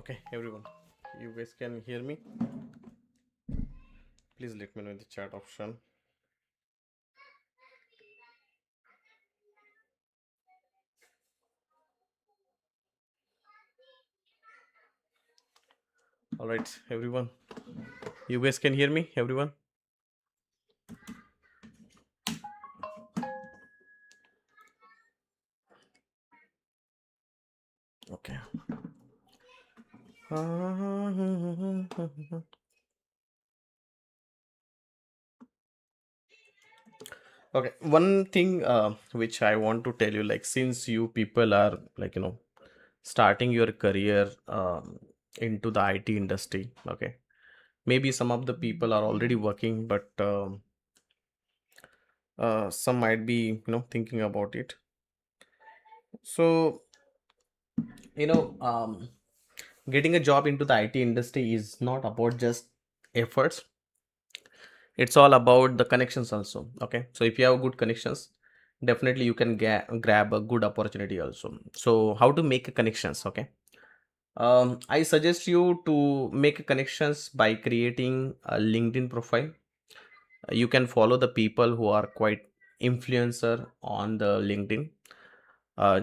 Okay, everyone, you guys can hear me? Please let me know in the chat option. All right, everyone, you guys can hear me, everyone? Okay. Okay, one thing which I want to tell you, like, since you people are like, starting your career into the IT industry, okay, maybe some of the people are already working, but some might be, thinking about it. So, you know, getting a job into the IT industry is not about just efforts. It's all about the connections also. Okay, so if you have good connections, definitely you can grab a good opportunity also. So how to make connections? Okay, I suggest you to make connections by creating a LinkedIn profile. You can follow the people who are quite influencer on the LinkedIn.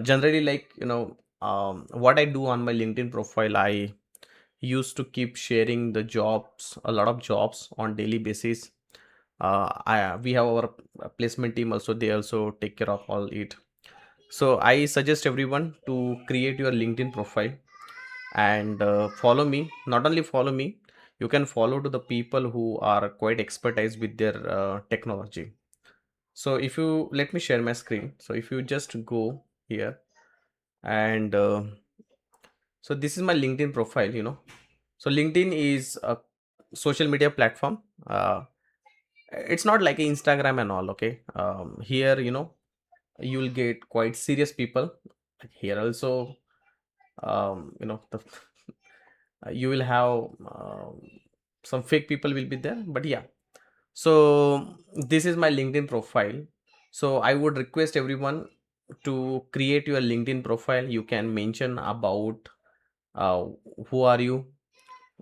Generally, like, what I do on my LinkedIn profile, I used to keep sharing the jobs, a lot of jobs on daily basis. We have our placement team also, they also take care of all it. So I suggest everyone to create your LinkedIn profile and follow me. Not only follow me, you can follow to the people who are quite expertise with their technology. So if you let me share my screen, so if you just go here and so this is my LinkedIn profile. So LinkedIn is a social media platform. It's not like Instagram and all. Okay, here, you will get quite serious people. Like here also, you will have some fake people will be there, but yeah. So this is my LinkedIn profile. So I would request everyone to create your LinkedIn profile. You can mention about uh, who are you,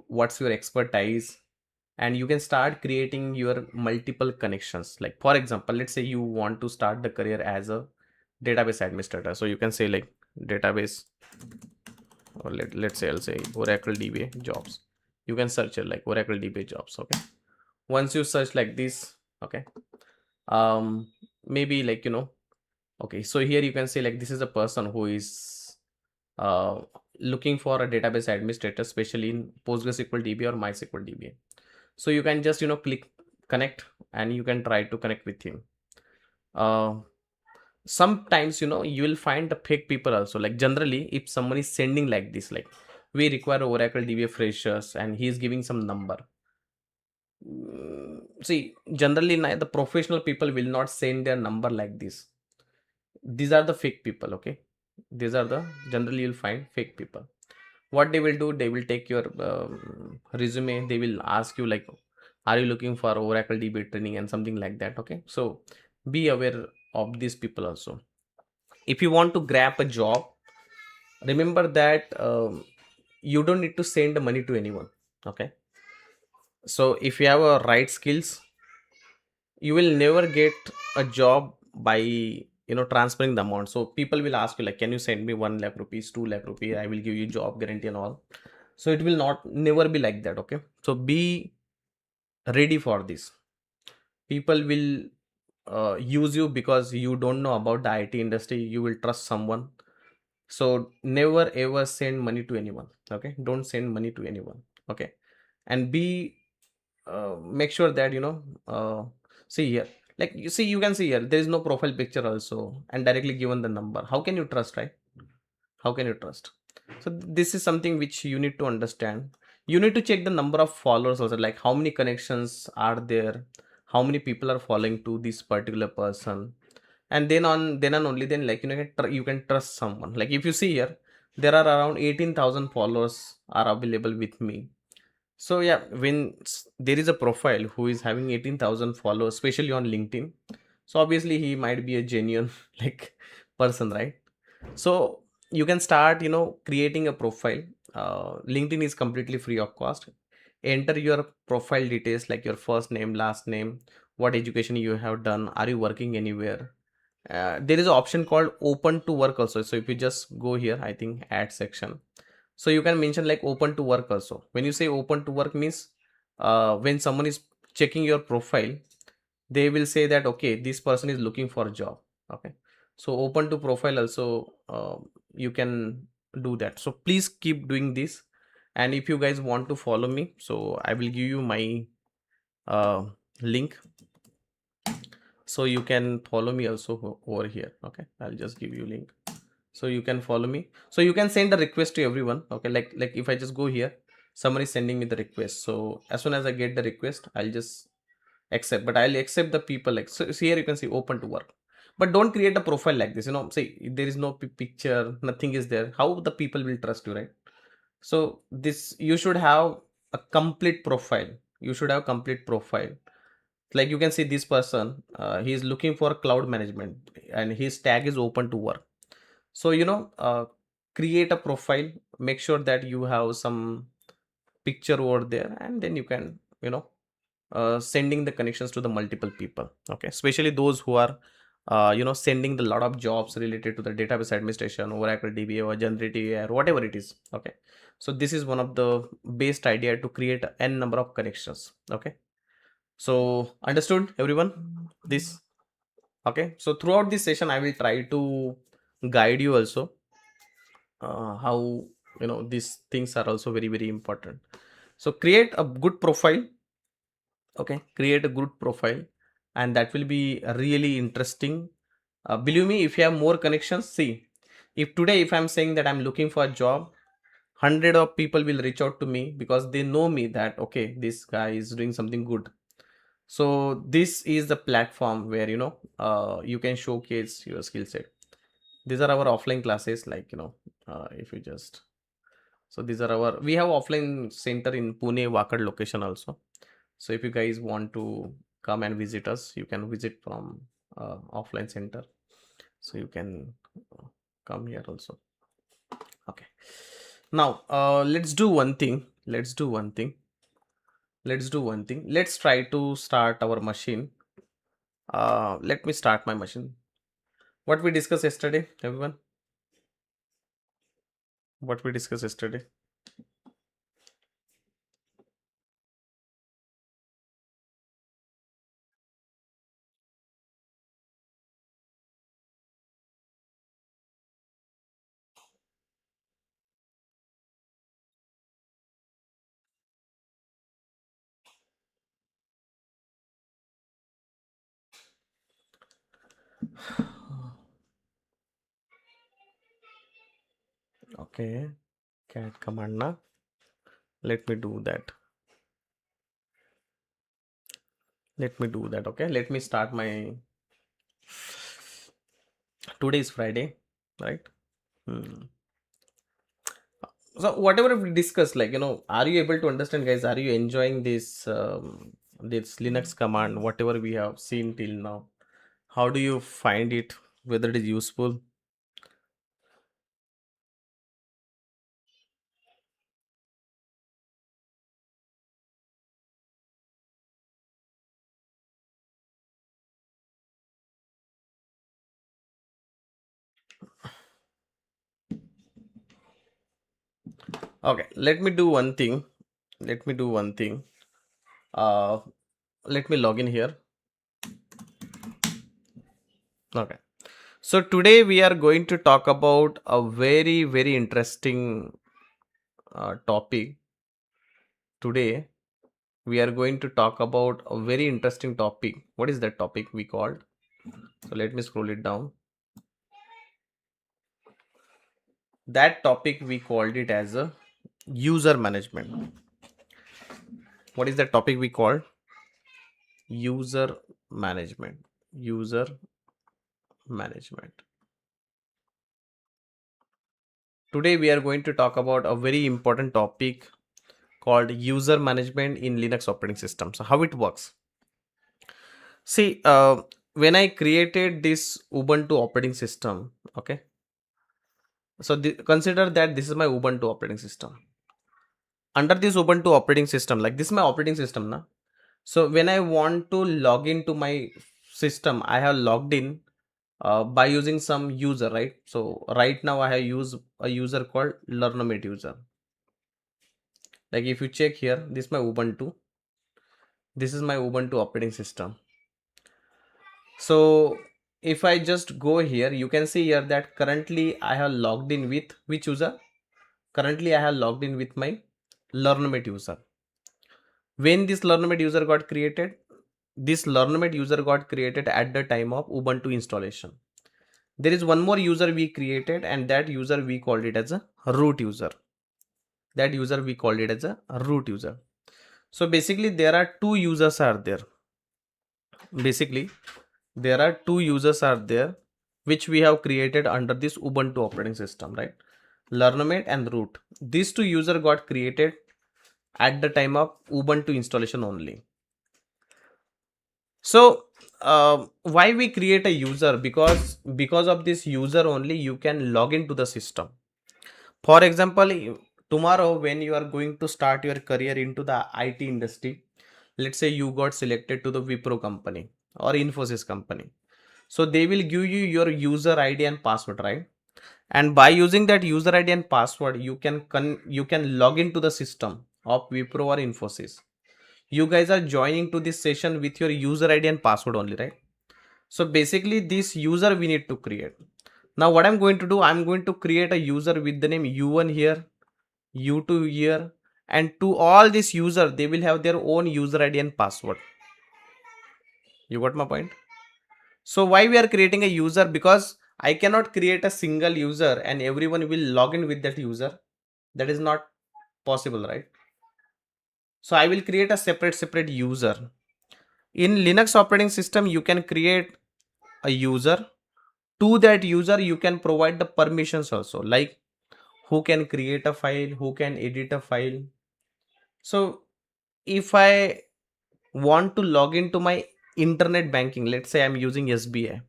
what's your expertise, and you can start creating your multiple connections. Like for example, let's say you want to start the career as a database administrator, so you can say like database, or let's say I'll say Oracle DBA jobs. You can search it like Oracle DBA jobs. Okay, once you search like this, okay, maybe like, okay, so here you can say like this is a person who is uh looking for a database administrator, especially in PostgreSQL DB or MySQL DB. So you can just, click connect, and you can try to connect with him. uh Sometimes, you will find the fake people also. Like generally, if someone is sending like this, like we require Oracle DBA freshers, and he is giving some number. See, generally the professional people will not send their number like this. These are the fake people. Okay, these are the generally you'll find fake people. What they will do, they will take your resume, they will ask you like, are you looking for Oracle DB training and something like that. Okay, so be aware of these people also. If you want to grab a job, remember that you don't need to send the money to anyone. Okay, so if you have a right skills, you will never get a job by, transferring the amount. So people will ask you like, can you send me 1 lakh rupees, 2 lakh rupees, I will give you job guarantee and all. So it will not never be like that. Okay, so be ready for this. People will use you because you don't know about the IT industry. You will trust someone. So never ever send money to anyone. Okay, don't send money to anyone. Okay, and be make sure that, see here, like you see, you can see here there is no profile picture also, and directly given the number. How can you trust, right? How can you trust? So this is something which you need to understand. You need to check the number of followers also, like how many connections are there, how many people are following to this particular person. And then on only then, like, you can trust someone. Like if you see here, there are around 18,000 followers are available with me. So yeah, when there is a profile who is having 18,000 followers, especially on LinkedIn, so obviously he might be a genuine like person, right? So you can start, creating a profile. LinkedIn is completely free of cost. Enter your profile details like your first name, last name, what education you have done, are you working anywhere. There is an option called open to work also. So if you just go here, I think add section, so you can mention like open to work also. When you say open to work means when someone is checking your profile, they will say that okay, this person is looking for a job. Okay, so open to profile also, you can do that. So please keep doing this. And if you guys want to follow me, so I will give you my uh, link, so you can follow me also over here. Okay, I'll just give you link, so you can follow me. So you can send a request to everyone. Okay, like if I just go here, someone is sending me the request, so as soon as I get the request, I'll just accept. But I'll accept the people like, so here you can see open to work. But don't create a profile like this, say there is no picture, nothing is there, how the people will trust you, right? So this, you should have a complete profile. You should have complete profile. Like you can see this person, he is looking for cloud management and his tag is open to work. So create a profile, make sure that you have some picture over there, and then you can sending the connections to the multiple people. Okay, especially those who are sending the lot of jobs related to the database administration, Oracle DBA or generative AI or whatever it is. Okay, so this is one of the best idea to create n number of connections. Okay, so understood everyone this? Okay, so throughout this session I will try to guide you also how these things are also very very important. So create a good profile. Okay, create a good profile, and that will be really interesting. Believe me, if you have more connections, see, if today if I'm saying that I'm looking for a job, hundred of people will reach out to me because they know me that okay, this guy is doing something good. So this is the platform where you can showcase your skill set. These are our offline classes, like if you just, so these are our, we have offline center in Pune Wakad location also. So if you guys want to come and visit us, you can visit from offline center. So you can come here also. Okay, now let's do one thing. Let's try to start our machine. Let me start my machine. What we discussed yesterday, everyone? What we discussed yesterday? Okay, cat command na. Let me do that. Okay, let me start my. Today is Friday, right? Hmm. So whatever we discussed, like are you able to understand, guys? Are you enjoying this Linux command, whatever we have seen till now? How do you find it? Whether it is useful? Okay, let me do one thing. Let me do one thing. Uh, Let me log in here. Okay. So today we are going to talk about a very very interesting topic. Today we are going to talk about a very interesting topic. What is that topic we called? So let me scroll it down. That topic we called it as a user management. What is that topic we called? User management. User management. Today we are going to talk about a very important topic called user management in Linux operating system. So how it works? See, when I created this Ubuntu operating system, okay, So consider that this is my Ubuntu operating system. Under this Ubuntu operating system, like this is my operating system now. So when I want to log into my system, I have logged in by using some user, right? So right now I have used a user called Learnomate user. Like if you check here, this is my Ubuntu. This is my Ubuntu operating system. So if I just go here, you can see here that currently I have logged in with which user? Currently I have logged in with my Learnomate user. When this Learnomate user got created, this Learnomate user got created at the time of Ubuntu installation. There is one more user we created, and that user we called it as a root user. That user we called it as a root user. So basically there are two users are there. Basically there are two users are there which we have created under this Ubuntu operating system, right? Learnomate and root. These two user got created at the time of Ubuntu installation only. So why we create a user? Because of this user only you can log into the system. For example, tomorrow when you are going to start your career into the IT industry, let's say you got selected to the Wipro company or Infosys company. So they will give you your user ID and password, right? And by using that user ID and password, you can log into the system of Wipro or Infosys. You guys are joining to this session with your user ID and password only, right? So basically this user we need to create. Now what I'm going to do, I'm going to create a user with the name U1 here, U2 here, and to all this user, they will have their own user ID and password. You got my point? So why we are creating a user? Because I cannot create a single user and everyone will log in with that user. That is not possible, right? So I will create a separate user. In Linux operating system, you can create a user. To that user, you can provide the permissions also, like who can create a file, who can edit a file. So if I want to log into my internet banking, let's say I'm using SBI.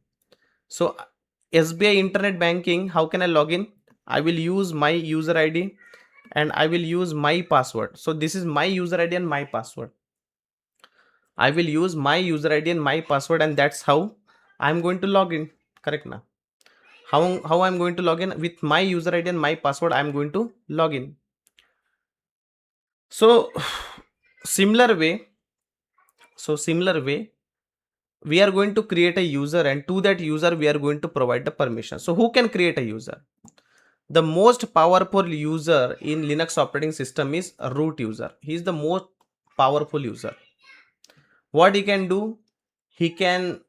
So SBI internet banking, how can I log in? I will use my user ID and I will use my password. So this is my user ID and my password. I will use my user ID and my password, and that's how I'm going to log in. Correct now? How I'm going to log in? With my user ID and my password, I'm going to log in. So similar way, we are going to create a user, and to that user we are going to provide the permission. So who can create a user? The most powerful user in Linux operating system is a root user. He is the most powerful user. What he can do? He can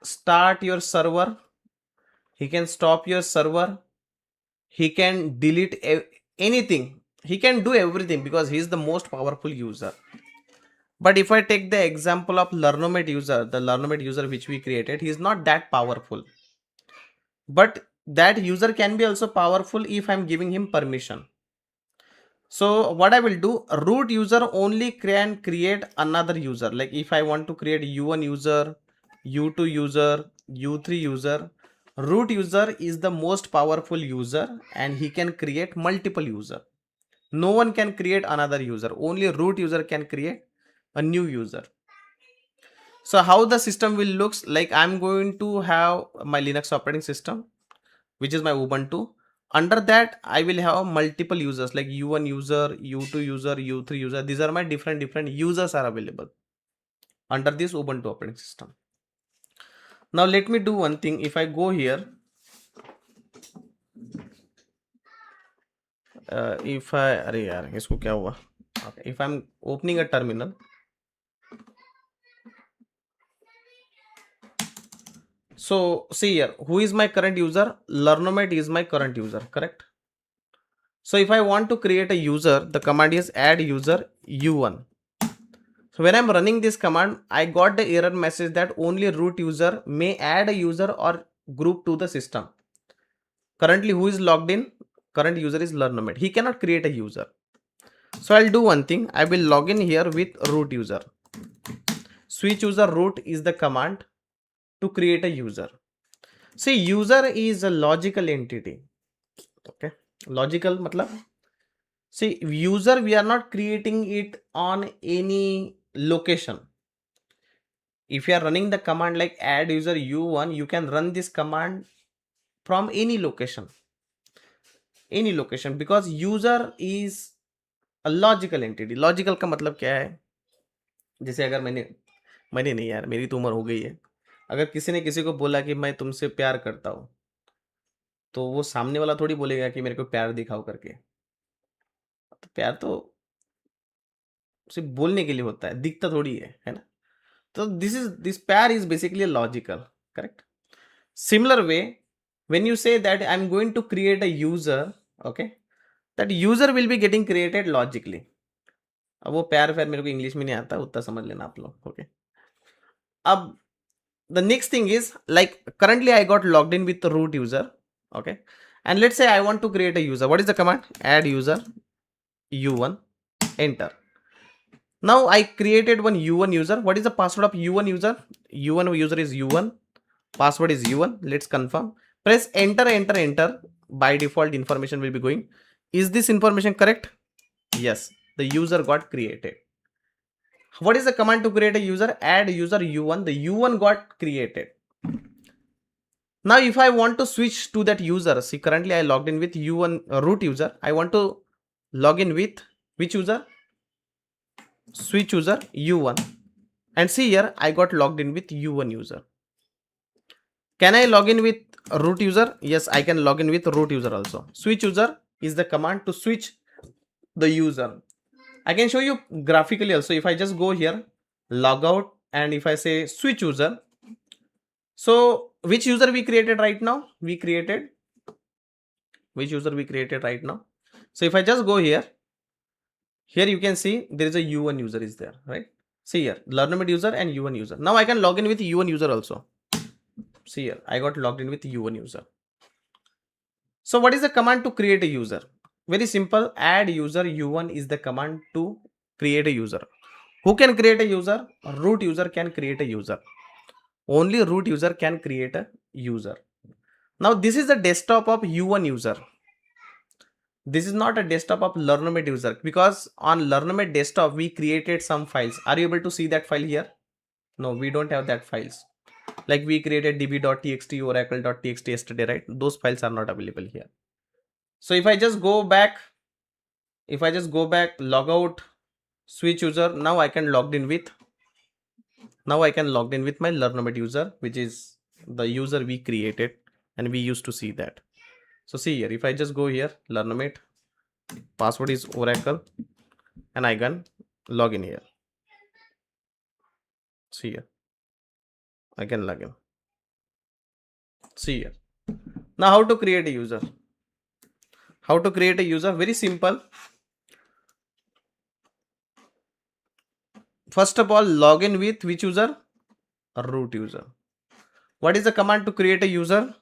start your server. He can stop your server. He can delete anything. He can do everything because he is the most powerful user. But if I take the example of Learnomate user, the Learnomate user which we created, he is not that powerful. But that user can be also powerful if I'm giving him permission. So what I will do, root user only can create another user. Like if I want to create U1 user, U2 user, U3 user, root user is the most powerful user and he can create multiple user. No one can create another user. Only root user can create a new user. So how the system will looks like, I'm going to have my Linux operating system, which is my Ubuntu. Under that, I will have multiple users like U1 user, U2 user, U3 user. These are my different users are available under this Ubuntu operating system. Now let me do one thing. If I go here, if I, अरे यार इसको क्या हुआ? Okay, if I'm opening a terminal, so see here, who is my current user? Learnomate is my current user, correct? So if I want to create a user, the command is add user U1. So when I'm running this command, I got the error message that only root user may add a user or group to the system. Currently, who is logged in? Current user is Learnomate. He cannot create a user. So I'll do one thing. I will log in here with root user. Switch user root is the command to create a user. See, user is a logical entity. Okay, logical matlab, see, user we are not creating it on any location. If you are running the command like add user u1, you can run this command from any location, because user is a logical entity. Logical का मतलब क्या है? जैसे अगर मैंने नहीं यार, मेरी तो उम्र हो गई है, अगर किसी ने किसी को बोला कि मैं तुमसे प्यार करता हूँ, तो वो सामने वाला थोड़ी बोलेगा कि मेरे को प्यार दिखाओ करके। तो प्यार तो सिर्फ बोलने के लिए होता है, दिखता थोड़ी है ना? तो दिस प्यार is basically logical, correct? Similar way, when you say that I'm going to create a user, okay, that user will be getting created logically. अब वो प्यार फिर मेरे को इंग्लिश में नहीं आता, उतना समझ लेना आप लोग, ओके? अब the next thing is, like currently I got logged in with the root user, okay, and let's say I want to create a user. What is the command? Add user u1, enter. Now I created one u1 user. What is the password of u1 user? U1 user is u1, password is u1. Let's confirm. Press enter, enter, enter. By default information will be going. Is this information correct? Yes, the user got created. What is the command to create a user? Add user u1. The u1 got created. Now if I want to switch to that user, see, currently I logged in with u1 root user. I want to log in with which user? Switch user u1. And see here, I got logged in with u1 user. Can I log in with root user? Yes, I can log in with root user also. Switch user is the command to switch the user. I can show you graphically also. If I just go here, log out, and if I say switch user, so which user we created right now? Which user we created right now? So if I just go here you can see there is a u1 user is there, right? See here, Learnomate user and u1 user. Now I can log in with u1 user also. See here, I got logged in with u1 user. So what is the command to create a user? Very simple. Add user u1 is the command to create a user. Who can create a user? Root user can create a user. Only root user can create a user. Now this is the desktop of u1 user. This is not a desktop of Learnomate user, because on Learnomate desktop we created some files. Are you able to see that file here? No, we don't have that files. Like we created db.txt, oracle.txt yesterday, right? Those files are not available here. So if I just go back, log out, switch user, now I can logged in with my Learnomate user, which is the user we created, and we used to see that. So see here, if I just go here, Learnomate, password is oracle, and I can log in here. See here, I can log in. See here. Now how to create a user? Very simple. First of all, log in with which user? Root user. What is the command to create a user?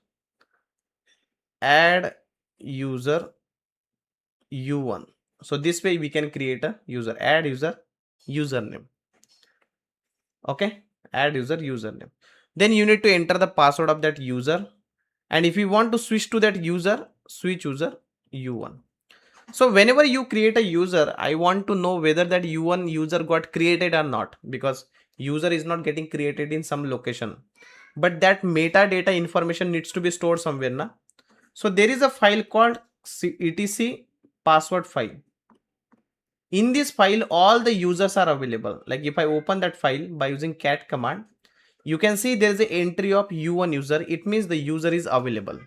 Add user u1. So this way we can create a user. Add user username. Okay, add user username. Then you need to enter the password of that user, and if you want to switch to that user, switch user u1. So whenever you create a user, I want to know whether that u1 user got created or not, because user is not getting created in some location, but that metadata information needs to be stored somewhere, na? So there is a file called etc password file. In this file, all the users are available. Like if I open that file by using cat command, you can see there is an entry of u1 user. It means the user is available.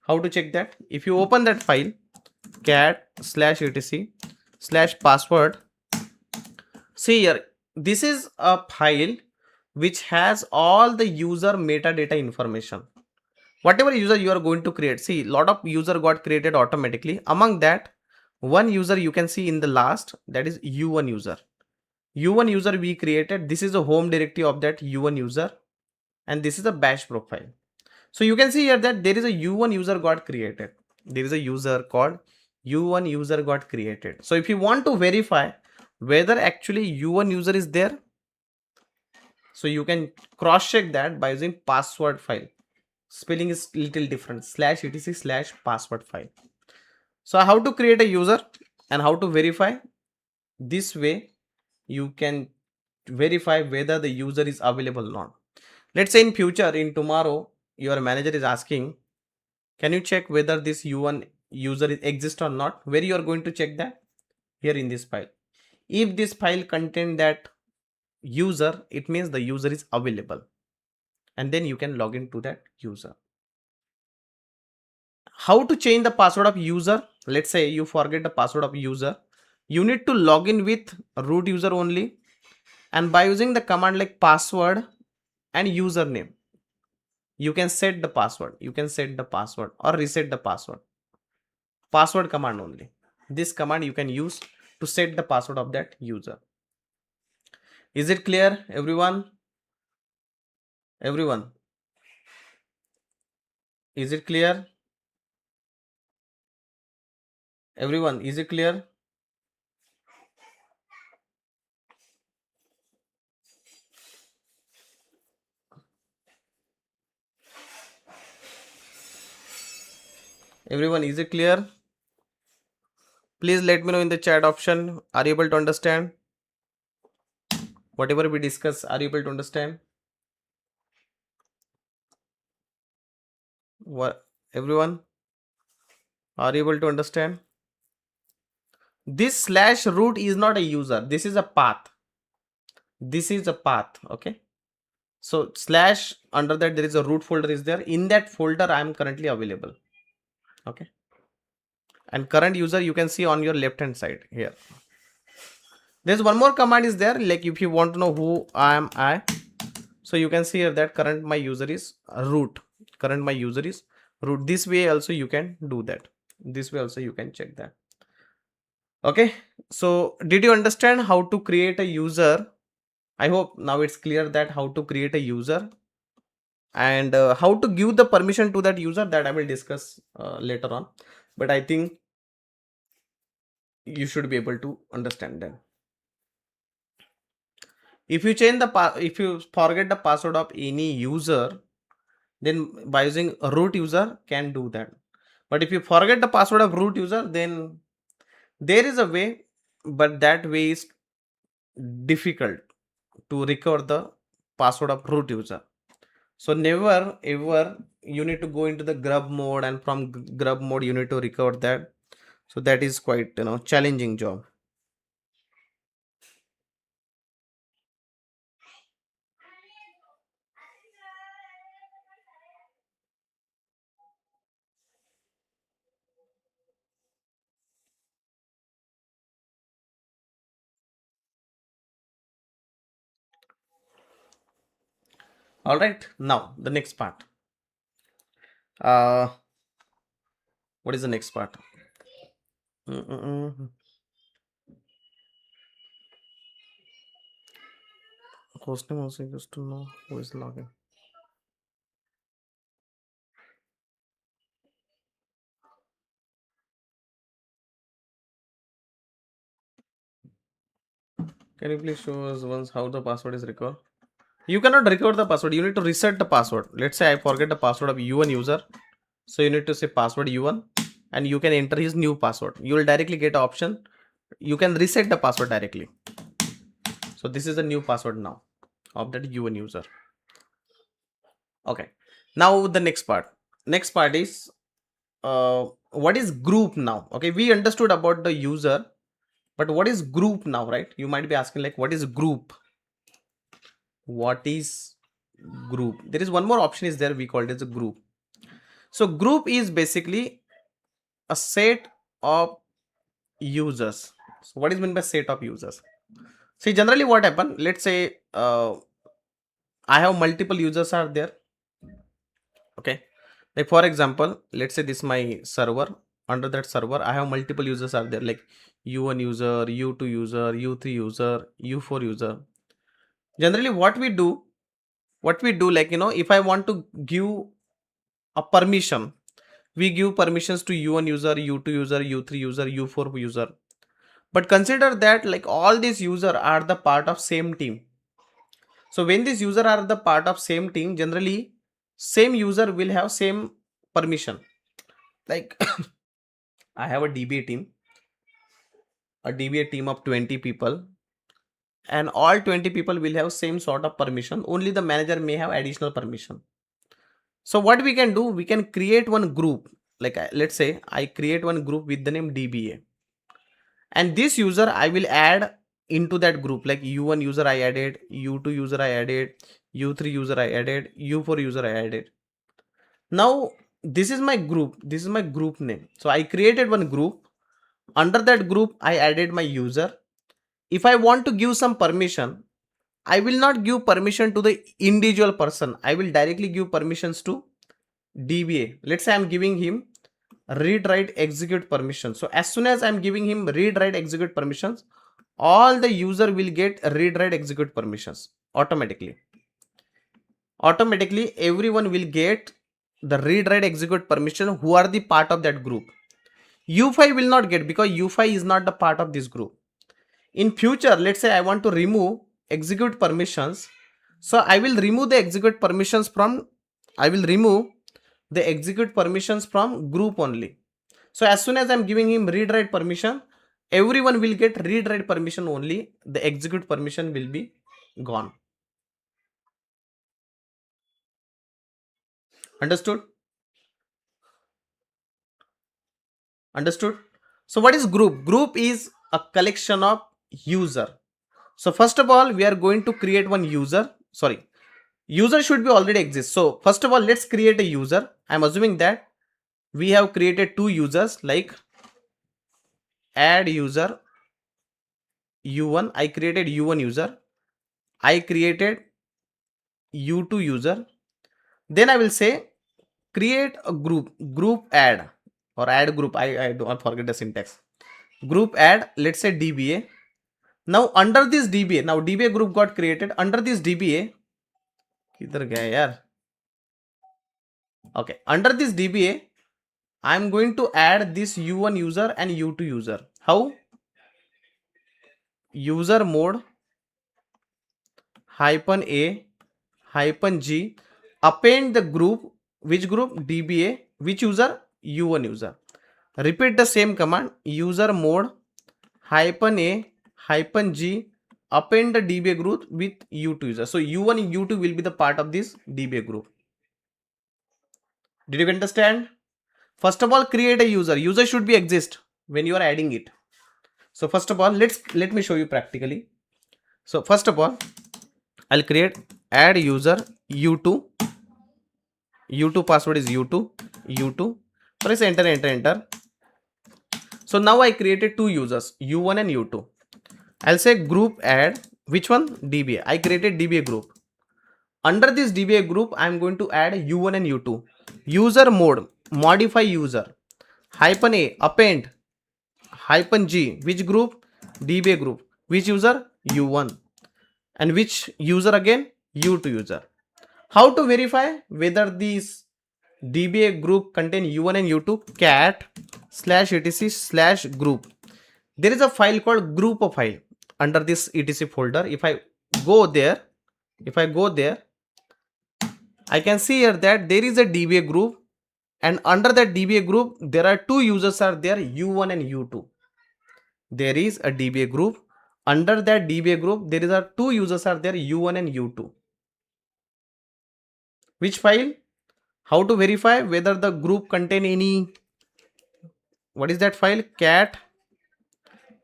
How to check that? If you open that file, cat/etc/password, see here, this is a file which has all the user metadata information. Whatever user you are going to create, see, lot of user got created automatically. Among that, one user you can see in the last, that is u1 user. u1 user we created. This is the home directory of that u1 user, and this is a bash profile. So you can see here that there is a u1 user got created. There is a user called u1 user got created. So if you want to verify whether actually u1 user is there, so you can cross check that by using password file. Spelling is little different, /etc/password file. So how to create a user and how to verify? This way you can verify whether the user is available or not. Let's say in future, in tomorrow, your manager is asking, can you check whether this u1 user exists or not? Where you are going to check that? Here in this file. If this file contain that user, it means the user is available, and then you can log into that user. How to change the password of user? Let's say you forget the password of user. You need to log in with root user only, and by using the command like password and username, you can set the password. You can set the password or reset the password. Password command only. This command you can use to set the password of that user. Is it clear, everyone? Everyone, is it clear? Everyone, is it clear? Everyone, is it clear? Please let me know in the chat option. Are you able to understand? Whatever we discuss, are you able to understand? What, everyone? Are you able to understand? This slash root is not a user. This is a path. This is a path. Okay. So slash, under that there is a root folder is there. In that folder I am currently available. Okay. And current user you can see on your left hand side here. There's one more command is there. Like if you want to know who am I, so you can see here that current my user is root. Current my user is root. This way also you can do that. This way also you can check that. Okay. So did you understand how to create a user? I hope now it's clear that how to create a user, and how to give the permission to that user, that I will discuss later on. But I think you should be able to understand that. If you change the if you forget the password of any user, then by using a root user can do that. But if you forget the password of root user, then there is a way, but that way is difficult to recover the password of root user. So never ever you need to go into the grub mode, and from grub mode you need to recover that. So that is quite challenging job. All right, now the next part. uh what is the next part? Hostname also used to know who is login. Can you please show us once how the password is recovered? You cannot recover the password. You need to reset the password. Let's say I forget the password of u1 user. So you need to say password u1, and you can enter his new password. You will directly get an option. You can reset the password directly. So this is the new password now of that u1 user. Okay. Now the next part. Next part is what is group now? Okay, we understood about the user, but what is group now, right? You might be asking like, what is group? What is group? There is one more option is there. We call it as a group. So group is basically a set of users. So what is meant by set of users? See, generally what happen? Let's say I have multiple users are there. Okay, like for example, let's say this is my server. Under that server I have multiple users are there, like u1 user, u2 user, u3 user, u4 user. Generally what we do, like if I want to give a permission, we give permissions to u1 user, u2 user, u3 user, u4 user. But consider that like all these users are the part of same team. So when these users are the part of same team, generally same user will have same permission. Like I have a DBA team, of 20 people, and all 20 people will have same sort of permission. Only the manager may have additional permission. So what we can do, we can create one group. Like let's say I create one group with the name DBA, and this user I will add into that group. Like U1 user I added, U2 user I added, U3 user I added, U4 user I added. Now this is my group, this is my group name. So I created one group. Under that group I added my user. If I want to give some permission, I will not give permission to the individual person. I will directly give permissions to DBA. Let's say I'm giving him read write execute permission. So as soon as I'm giving him read write execute permissions, all the user will get read write execute permissions automatically. Everyone will get the read write execute permission who are the part of that group. U5 will not get, because U5 is not the part of this group. In future, let's say I want to remove execute permissions. So I will remove the execute permissions from group only. So as soon as I'm giving him read write permission, everyone will get read write permission only. The execute permission will be gone. Understood? Understood? So what is group? Group is a collection of user. So first of all, we are going to create one user. Sorry, user should be already exist. So first of all, let's create a user. I'm assuming that we have created two users, like add user U1. I created U1 user. I created U2 user. Then I will say create a group add, or add group. I don't forget the syntax. Group add, let's say DBA. Now under this DBA, now DBA group got created. Under this DBA, किधर गया यार? Okay, under this DBA, I'm going to add this U1 user and U2 user. How? User mode -a -g, append the group. Which group? DBA. Which user? U1 user. Repeat the same command. User mode -a -g, append the DBA group with U2 user. So U1 and U2 will be the part of this DBA group. Did you understand? First of all, create a user. User should be exist when you are adding it. So first of all, let me show you practically. So first of all, I'll create add user U2. U2 password is U2. U2. Press enter. So now I created two users, U1 and U2. I'll say group add. Which one? DBA. I created DBA group. Under this DBA group, I'm going to add U1 and U2. User mode, modify user. -a, append. -g, which group? DBA group. Which user? U1. And which user again? U2 user. How to verify whether these DBA group contain U1 and U2? Cat /etc/group. There is a file called group of file under this etc folder. If I go there, I can see here that there is a DBA group, and under that DBA group there are two users are there, U1 and U2. There is a DBA group. Under that DBA group there is a two users are there, U1 and U2. Which file? How to verify whether the group contain any? What is that file? Cat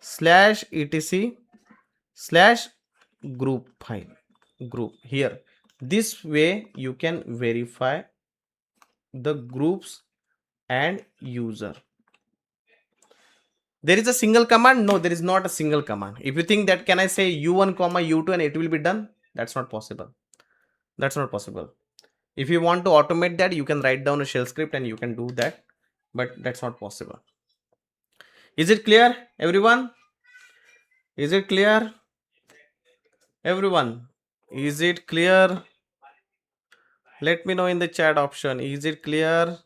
/etc/group file. Group here. This way you can verify the groups and user. There is a single command? No, there is not a single command. If you think that can I say U1 comma U2 and it will be done, that's not possible. That's not possible. If you want to automate that, you can write down a shell script and you can do that, but that's not possible. Is it clear, everyone? Is it clear, everyone? Is it clear? Let me know in the chat option. Is it clear?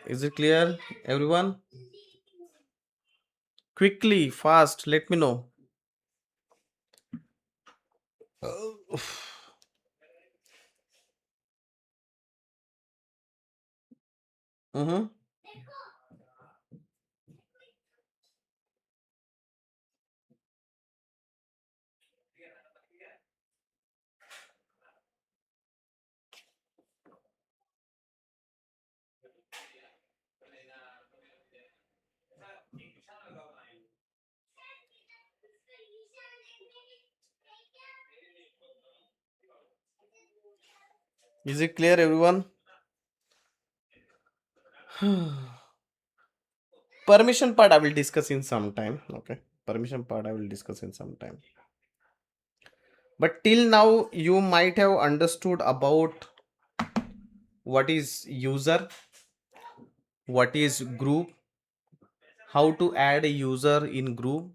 Is it clear, everyone? Quickly, fast, let me know. Is it clear, everyone? Permission part I will discuss in some time. Okay. Permission part I will discuss in some time. But till now, you might have understood about what is user, what is group, how to add a user in group.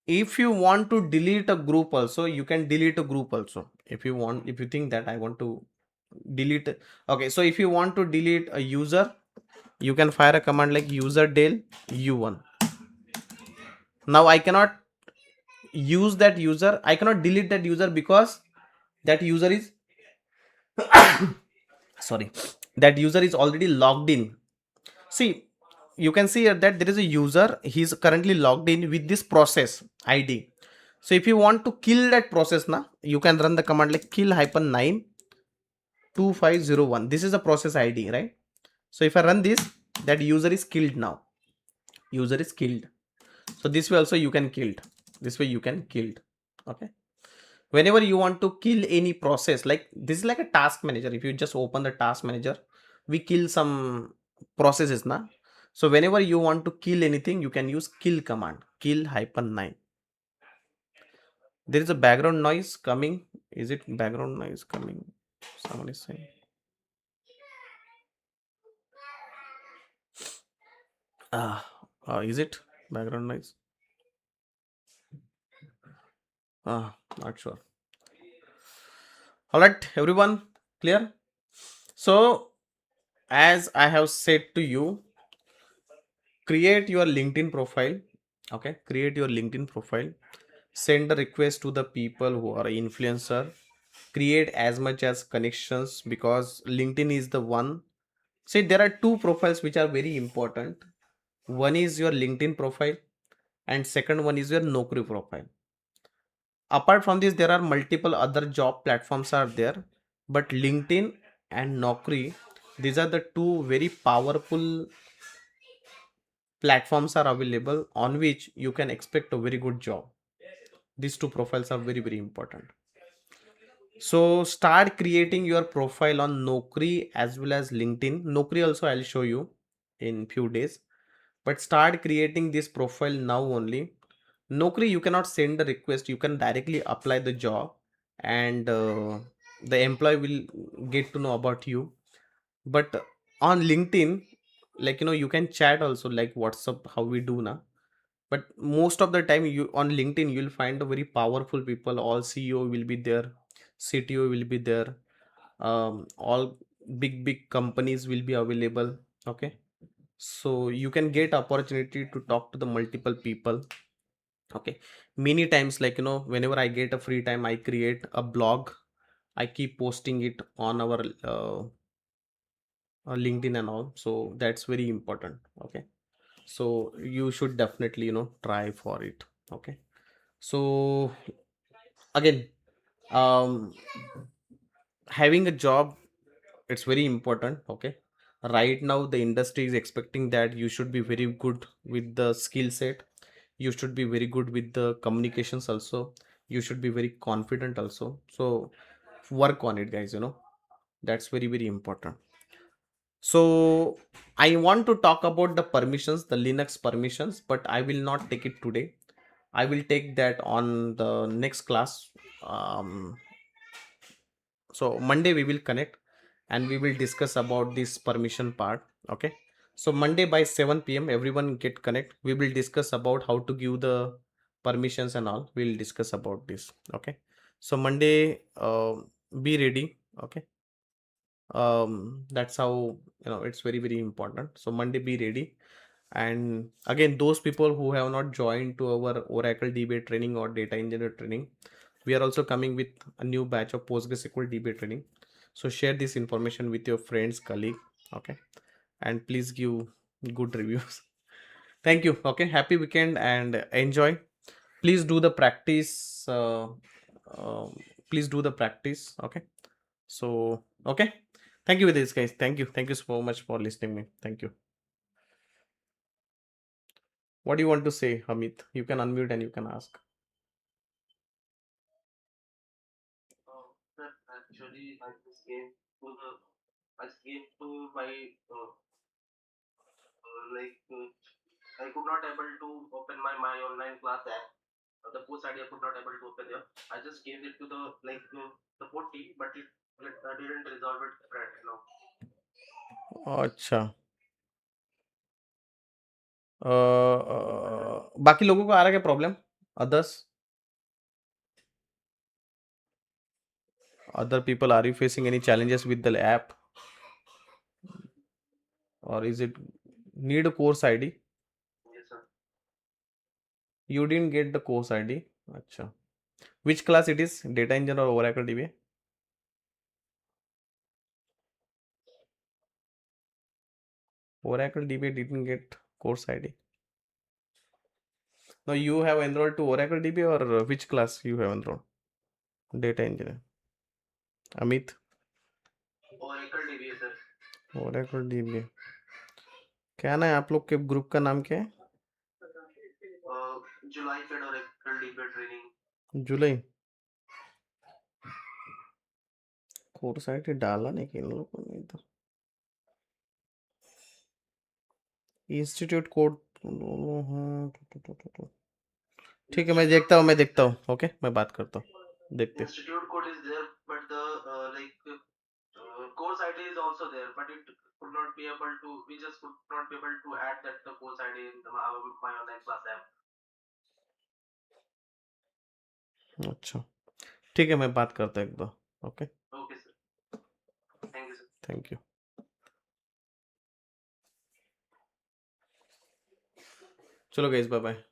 If you want to delete a group also, you can delete a group also. If you want, if you think that I want to delete, okay, so if you want to delete a user, you can fire a command like user del u1. Now I cannot use that user, I cannot delete that user because that user is sorry, that user is already logged in. See, you can see here that there is a user, he is currently logged in with this process id. So if you want to kill that process now, you can run the command like kill -9 2501. This is a process id, right? So if I run this, that user is killed now, user is killed. So this way also you can killed, this way you can killed. Okay, whenever you want to kill any process, like this is like a task manager. If you just open the task manager, we kill some processes now. So whenever you want to kill anything, you can use kill command, kill -9. There is a background noise coming. Is it background noise coming? Someone is saying. Ah, is it background noise? Not sure. All right, everyone, clear? So, as I have said to you, create your LinkedIn profile. Okay, create your LinkedIn profile. Send a request to the people who are influencer. Create as much as connections because LinkedIn is the one. See, there are two profiles which are very important. One is your LinkedIn profile, and second one is your Naukri profile. Apart from this, there are multiple other job platforms are there, but LinkedIn and Naukri, these are the two very powerful platforms are available on which you can expect a very good job. These two profiles are very important. So start creating your profile on Naukri as well as LinkedIn. Naukri also I'll show you in few days, but start creating this profile now only. Naukri, you cannot send a request, you can directly apply the job, and the employee will get to know about you. But on LinkedIn, like you can chat also like WhatsApp, how we do now. But most of the time, you on LinkedIn you'll find a very powerful people. All CEO will be there, CTO will be there, all big companies will be available. Okay, so you can get opportunity to talk to the multiple people. Okay, many times, like whenever I get a free time, I create a blog, I keep posting it on our LinkedIn and all. So that's very important. Okay, so you should definitely try for it. Okay, so again, um having a job, it's very important. Okay, right now the industry is expecting that you should be very good with the skill set, you should be very good with the communications also, you should be very confident also. So work on it, guys. That's very important. So I want to talk about the permissions, the Linux permissions, but I will not take it today. I will take that on the next class. um so Monday we will connect and we will discuss about this permission part. Okay, so Monday by 7 p.m. everyone get connect, we will discuss about how to give the permissions and all, we'll discuss about this. Okay, so Monday, be ready. Okay, that's how it's very important. So Monday be ready. And again, those people who have not joined to our Oracle DBA training or data engineer training, we are also coming with a new batch of PostgreSQL DBA training. So share this information with your friends, colleague. Okay, and please give good reviews. Thank you. Okay, happy weekend and enjoy. Please do the practice. Uh, please do the practice. Okay, so okay, thank you with this, guys. Thank you so much for listening me. Thank you. What do you want to say, Hamid? You can unmute and you can ask. I gave to my like I could not able to open my online class app. The course ID I could not able to open there. I just gave it to the support team, but it didn't resolve it right now. अच्छा बाकी लोगों को आ रहा है क्या problem? Others, other people, are you facing any challenges with the app, or is it need a course ID? Yes, sir. You didn't get the course ID. अच्छा, which class it is, data engine or Oracle DBA? Oracle DBA didn't get course ID. Now you have enrolled to Oracle DBA, or which class you have enrolled? Data engineer. Amit? Oracle DBA, sir. Oracle DBA. क्या ना है आप लोग के group का नाम क्या है? जुलाई फेड Oracle DBA ट्रेनिंग. जुलाई कोर्स आईडी डाला नहीं कि इन लोगों ने इधर. इंस्टीट्यूट कोड ठीक है, मैं देखता हूँ. ओके, मैं बात करता हूँ, देखते. Institute code is there, but the course ID is also there, but it could not be able to. We just could not be able to add that the course ID in my online class app. अच्छा ठीक है, मैं बात करता हूँ एक बार. Okay, Okay, sir. Thank you, sir. Thank you. चलो गाइस, बाय बाय.